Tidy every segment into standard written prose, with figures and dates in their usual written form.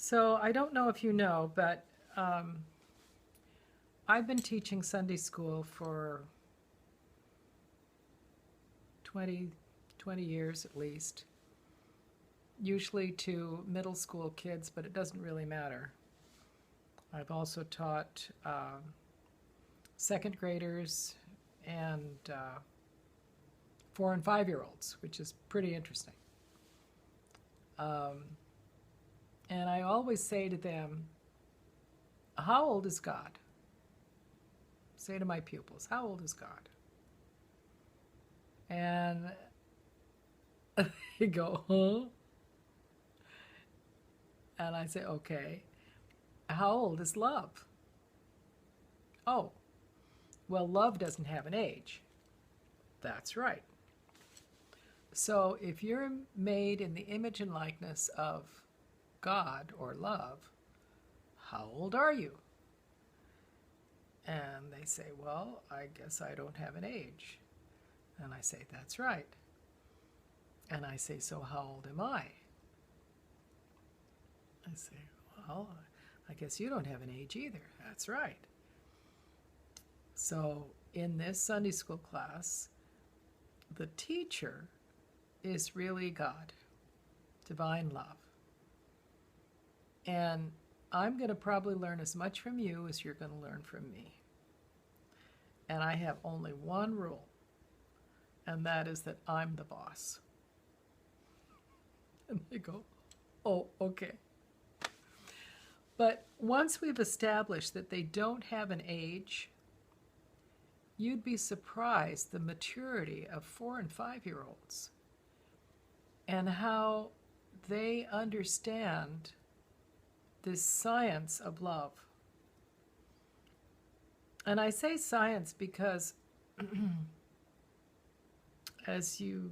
So I don't know if you know, but um, I've been teaching Sunday school for 20, 20 years at least, usually to middle school kids, but it doesn't really matter. I've also taught second graders and 4 and 5-year-olds, which is pretty interesting. Um, and I always say to them, how old is God? Say to my pupils, how old is God? And they go, huh? And I say, okay, how old is love? Oh, well, love doesn't have an age. That's right. So if you're made in the image and likeness of God or love, how old are you? And they say, well, I guess I don't have an age. And I say, that's right. And I say, so how old am I? I say, well, I guess you don't have an age either. That's right. So in this Sunday school class, the teacher is really God, divine love. And I'm going to probably learn as much from you as you're going to learn from me. And I have only one rule, and that is that I'm the boss. And they go, oh, okay. But once we've established that they don't have an age, you'd be surprised the maturity of 4 and 5-year-olds and how they understand this science of love. And I say science because, as you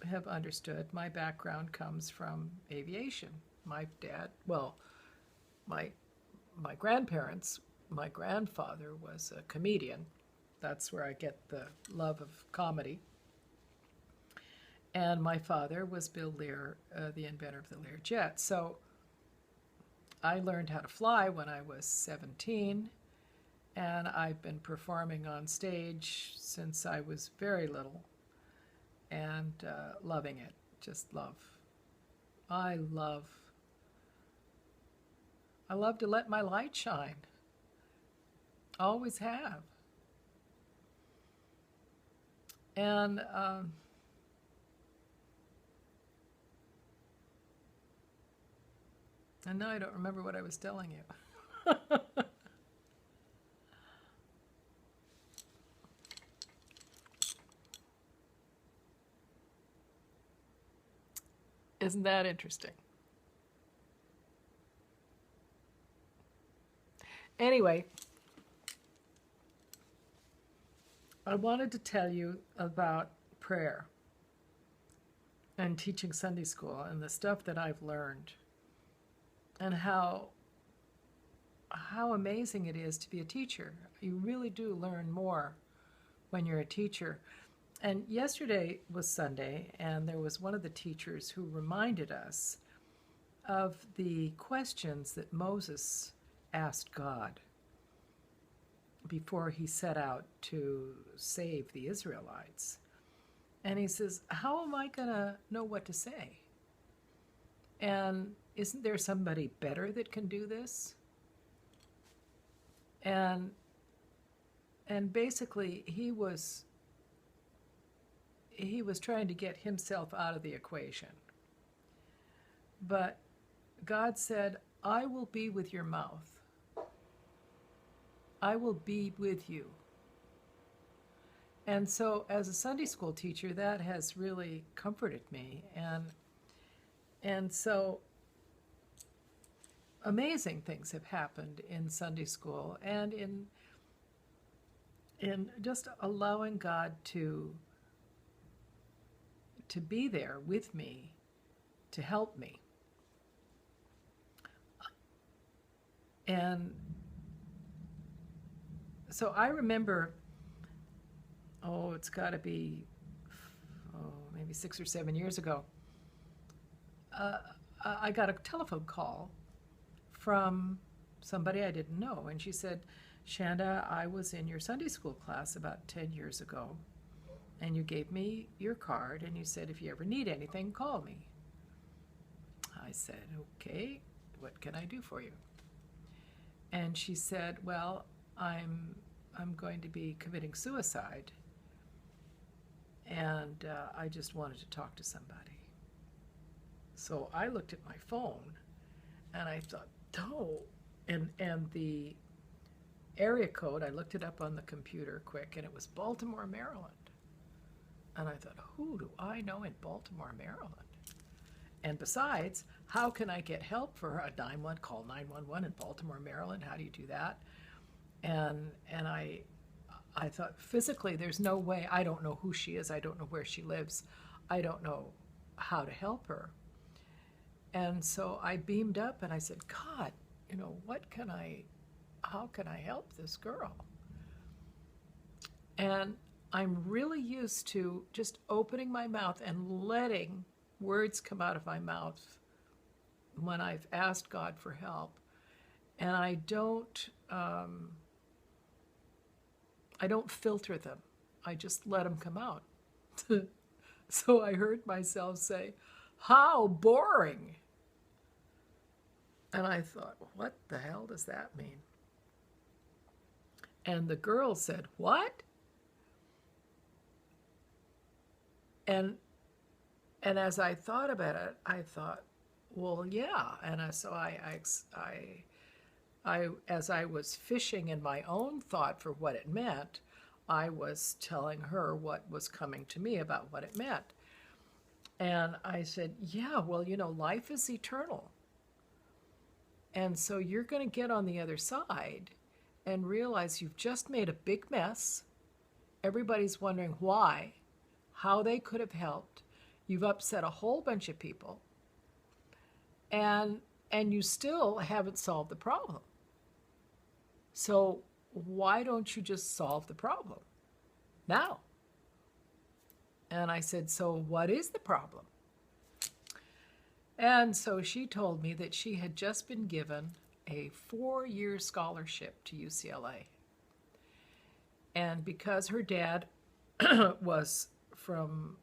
have understood, my background comes from aviation. My dad, well, my grandparents, my grandfather was a comedian. That's where I get the love of comedy. And my father was Bill Lear, the inventor of the Learjet. So I learned how to fly when I was 17, and I've been performing on stage since I was very little, and loving it, just love. I love to let my light shine. Always have. And now I don't remember what I was telling you. Isn't that interesting? Anyway, I wanted to tell you about prayer and teaching Sunday school and the stuff that I've learned and how amazing it is to be a teacher. You really do learn more when you're a teacher. And yesterday was Sunday, and there was one of the teachers who reminded us of the questions that Moses asked God before he set out to save the Israelites. And he says, how am I going to know what to say? And isn't there somebody better that can do this? And basically he was trying to get himself out of the equation. But God said, I will be with your mouth. I will be with you. And so as a Sunday school teacher, that has really comforted me. And so amazing things have happened in Sunday school and in just allowing God to be there with me, to help me. And so I remember, it's got to be maybe 6 or 7 years ago, I got a telephone call from somebody I didn't know, and she said, Shanda, I was in your Sunday school class about 10 years ago, and you gave me your card, and you said, if you ever need anything, call me. I said, okay, what can I do for you? And she said, well, I'm going to be committing suicide, and I just wanted to talk to somebody. So I looked at my phone, and I thought, oh, and the area code, I looked it up on the computer quick, and it was Baltimore, Maryland. And I thought, who do I know in Baltimore, Maryland? And besides, how can I get help for a 911, call 911 in Baltimore, Maryland? How do you do that? And I thought, physically, there's no way. I don't know who she is. I don't know where she lives. I don't know how to help her. And so I beamed up and I said, God, how can I help this girl? And I'm really used to just opening my mouth and letting words come out of my mouth when I've asked God for help. And I don't filter them. I just let them come out. So I heard myself say, how boring. And I thought, what the hell does that mean? And the girl said, what? And as I thought about it, I thought, well, yeah. And so as I was fishing in my own thought for what it meant, I was telling her what was coming to me about what it meant. And I said, yeah, well, life is eternal. And so you're going to get on the other side and realize you've just made a big mess. Everybody's wondering why, how they could have helped. You've upset a whole bunch of people. And you still haven't solved the problem. So why don't you just solve the problem now? And I said, so what is the problem? And so she told me that she had just been given a 4-year scholarship to UCLA. And because her dad was from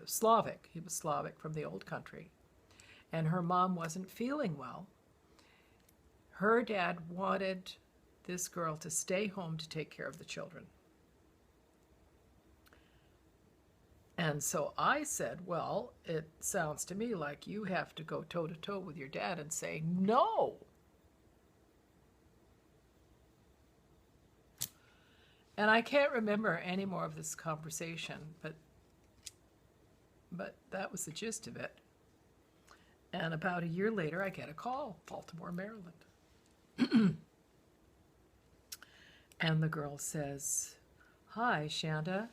Slavic, he was Slavic from the old country, and her mom wasn't feeling well, her dad wanted this girl to stay home to take care of the children. And so I said, well, it sounds to me like you have to go toe-to-toe with your dad and say, no. And I can't remember any more of this conversation, but that was the gist of it. And about a year later, I get a call, Baltimore, Maryland. And the girl says, hi, Shanda.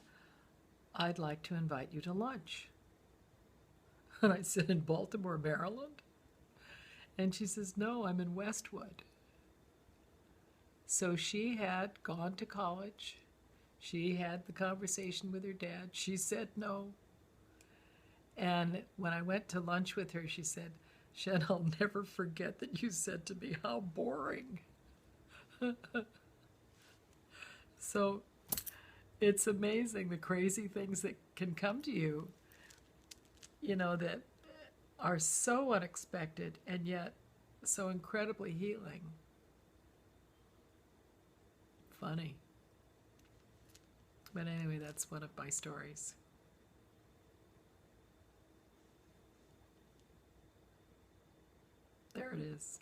I'd like to invite you to lunch. And I said, in Baltimore, Maryland? And she says, no, I'm in Westwood. So she had gone to college. She had the conversation with her dad. She said no. And when I went to lunch with her, she said, Shen, I'll never forget that you said to me, how boring. So it's amazing the crazy things that can come to you, that are so unexpected and yet so incredibly healing. Funny. But anyway, that's one of my stories. There it is.